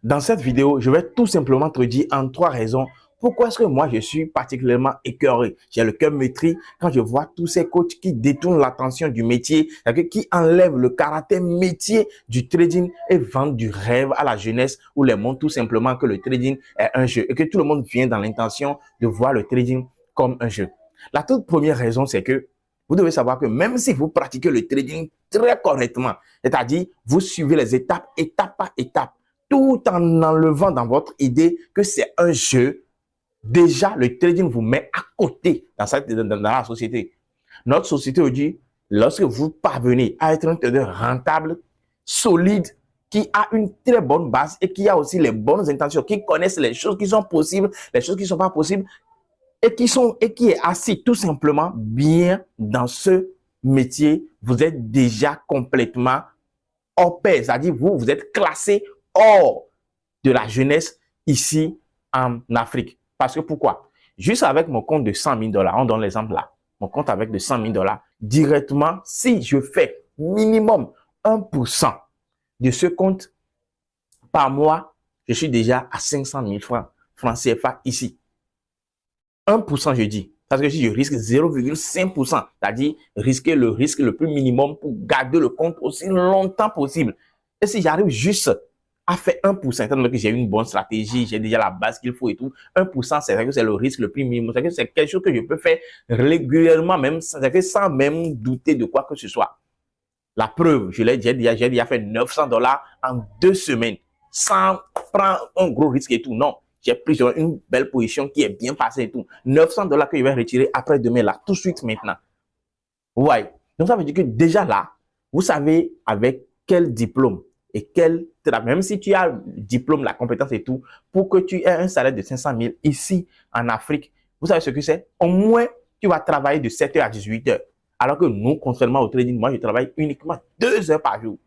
Dans cette vidéo, je vais tout simplement te dire en 3 raisons pourquoi est-ce que moi je suis particulièrement écœuré. J'ai le cœur meurtri quand je vois tous ces coachs qui détournent l'attention du métier, qui enlèvent le caractère métier du trading et vendent du rêve à la jeunesse ou les montrent tout simplement que le trading est un jeu et que tout le monde vient dans l'intention de voir le trading comme un jeu. La toute première raison, c'est que vous devez savoir que même si vous pratiquez le trading très correctement, c'est-à-dire vous suivez les étapes, étape par étape, tout en enlevant dans votre idée que c'est un jeu, déjà le trading vous met à côté dans la société. Notre société aujourd'hui, lorsque vous parvenez à être un trader rentable, solide, qui a une très bonne base et qui a aussi les bonnes intentions, qui connaissent les choses qui sont possibles, les choses qui ne sont pas possibles, et qui est assis tout simplement bien dans ce métier, vous êtes déjà complètement hors pair, c'est-à-dire vous êtes classé hors de la jeunesse ici en Afrique. Parce que pourquoi? Juste avec mon compte de 100 000 $, on donne l'exemple là, mon compte avec de 100 000 $, directement, si je fais minimum 1% de ce compte par mois, je suis déjà à 500 000 francs CFA ici. 1%, je dis. Parce que si je risque 0,5%, c'est-à-dire risquer le risque le plus minimum pour garder le compte aussi longtemps possible. Et si j'arrive juste à faire 1%, étant donné que j'ai une bonne stratégie, j'ai déjà la base qu'il faut et tout, 1%, c'est vrai que c'est le risque le plus minimum. C'est que c'est quelque chose que je peux faire régulièrement, même sans même douter de quoi que ce soit. La preuve, j'ai déjà fait 900 $ en 2 semaines, sans prendre un gros risque et tout. Non. J'ai pris une belle position qui est bien passée et tout. 900 $ que je vais retirer après demain là, tout de suite maintenant. Ouais. Donc ça veut dire que déjà là, vous savez avec quel diplôme et même si tu as le diplôme, la compétence et tout, pour que tu aies un salaire de 500 000 ici en Afrique, vous savez ce que c'est? Au moins, tu vas travailler de 7h à 18h. Alors que nous, contrairement au trading, moi, je travaille uniquement 2 heures par jour.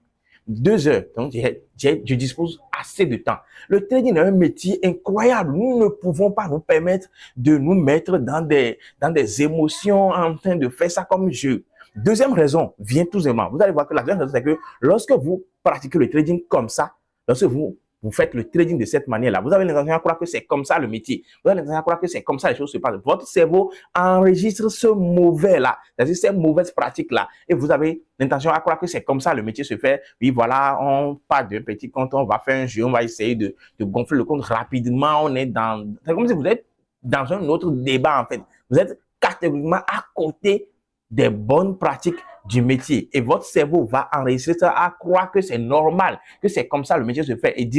2 heures. Donc, je dispose assez de temps. Le trading est un métier incroyable. Nous ne pouvons pas nous permettre de nous mettre dans des émotions en train de faire ça comme jeu. Deuxième raison vient tout simplement. Vous allez voir que la deuxième raison, c'est que lorsque vous pratiquez le trading comme ça, lorsque vous faites le trading de cette manière-là, vous avez l'intention à croire que c'est comme ça le métier. Vous avez l'intention à croire que c'est comme ça les choses se passent. Votre cerveau enregistre ce mauvais-là, c'est-à-dire ces mauvaises pratiques-là. Et vous avez l'intention à croire que c'est comme ça le métier se fait. Oui, voilà, on part d'un petit compte, on va faire un jeu, on va essayer de gonfler le compte rapidement. C'est comme si vous êtes dans un autre débat, en fait. Vous êtes catégoriquement à côté des bonnes pratiques du métier. Et votre cerveau va enregistrer ça à croire que c'est normal, que c'est comme ça le métier se fait. Et dire